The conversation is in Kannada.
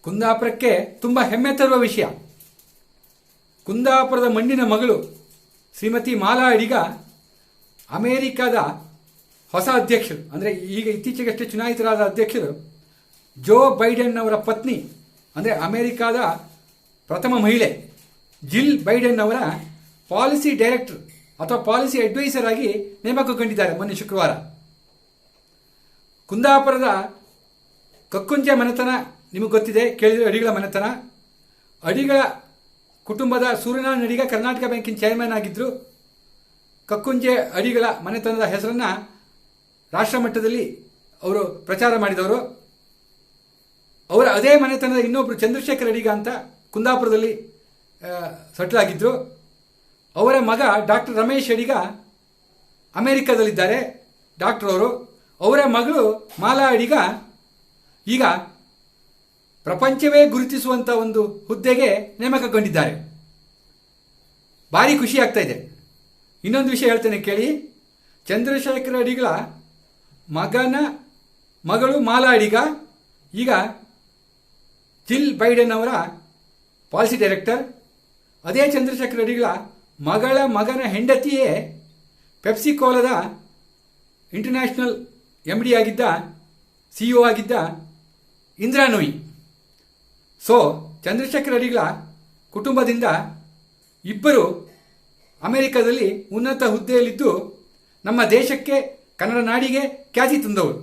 ಕುಂದಾಪುರಕ್ಕೆ ತುಂಬ ಹೆಮ್ಮೆ ತರುವ ವಿಷಯ. ಕುಂದಾಪುರದ ಮಣ್ಣಿನ ಮಗಳು ಶ್ರೀಮತಿ ಮಾಲಾ ಅಡಿಗ ಅಮೇರಿಕಾದ ಹೊಸ ಅಧ್ಯಕ್ಷರು, ಅಂದರೆ ಈಗ ಇತ್ತೀಚೆಗಷ್ಟೇ ಚುನಾಯಿತರಾದ ಅಧ್ಯಕ್ಷರು ಜೋ ಬೈಡೆನ್ ಅವರ ಪತ್ನಿ, ಅಂದರೆ ಅಮೇರಿಕಾದ ಪ್ರಥಮ ಮಹಿಳೆ ಜಿಲ್ ಬೈಡೆನ್ ಅವರ ಪಾಲಿಸಿ ಡೈರೆಕ್ಟರ್ ಅಥವಾ ಪಾಲಿಸಿ ಅಡ್ವೈಸರ್ ಆಗಿ ನೇಮಕಗೊಂಡಿದ್ದಾರೆ ಮೊನ್ನೆ ಶುಕ್ರವಾರ. ಕುಂದಾಪುರದ ಕಕ್ಕುಂಜೆ ಮನೆತನ ನಿಮಗೆ ಗೊತ್ತಿದೆ, ಕೇಳಿದರೆ ಅಡಿಗಳ ಮನೆತನ. ಅಡಿಗಳ ಕುಟುಂಬದ ಸೂರ್ಯನಾರಾಯಣ ಅಡಿಗ ಕರ್ನಾಟಕ ಬ್ಯಾಂಕಿನ ಚೇರ್ಮನ್ ಆಗಿದ್ದರು. ಕಕ್ಕುಂಜೆ ಅಡಿಗಳ ಮನೆತನದ ಹೆಸರನ್ನು ರಾಷ್ಟ್ರ ಮಟ್ಟದಲ್ಲಿ ಅವರು ಪ್ರಚಾರ ಮಾಡಿದವರು. ಅವರ ಅದೇ ಮನೆತನದ ಇನ್ನೊಬ್ಬರು ಚಂದ್ರಶೇಖರ್ ಅಡಿಗ ಅಂತ ಕುಂದಾಪುರದಲ್ಲಿ ಸೆಟ್ಲ್ ಆಗಿದ್ದರು. ಅವರ ಮಗ ಡಾಕ್ಟರ್ ರಮೇಶ್ ಅಡಿಗ ಅಮೇರಿಕಾದಲ್ಲಿದ್ದಾರೆ, ಡಾಕ್ಟರ್ ಅವರು. ಅವರ ಮಗಳು ಮಾಲಾ ಅಡಿಗ ಈಗ ಪ್ರಪಂಚವೇ ಗುರುತಿಸುವಂಥ ಒಂದು ಹುದ್ದೆಗೆ ನೇಮಕಗೊಂಡಿದ್ದಾರೆ. ಭಾರಿ ಖುಷಿ ಆಗ್ತಾ ಇದೆ. ಇನ್ನೊಂದು ವಿಷಯ ಹೇಳ್ತೇನೆ ಕೇಳಿ. ಚಂದ್ರಶೇಖರ್ ಅಡಿಗಳ ಮಗಳು ಮಾಲಾ ಅಡಿಗ ಈಗ ಜಿಲ್ ಬೈಡೆನ್ ಅವರ ಪಾಲಿಸಿ ಡೈರೆಕ್ಟರ್. ಅದೇ ಚಂದ್ರಶೇಖರ್ ಅಡಿಗಳ ಮಗನ ಹೆಂಡತಿಯೇ ಪೆಪ್ಸಿಕೋಲದ ಇಂಟರ್ನ್ಯಾಷನಲ್ MD ಆಗಿದ್ದ, CEO ಆಗಿದ್ದ ಇಂದಿರಾ ನೂಯಿ. ಸೊ ಚಂದ್ರಶೇಖರ್ ಅಡಿಗಳ ಕುಟುಂಬದಿಂದ ಇಬ್ಬರು ಅಮೆರಿಕದಲ್ಲಿ ಉನ್ನತ ಹುದ್ದೆಯಲ್ಲಿದ್ದು ನಮ್ಮ ದೇಶಕ್ಕೆ, ಕನ್ನಡ ನಾಡಿಗೆ ಖ್ಯಾತಿ ತಂದವರು.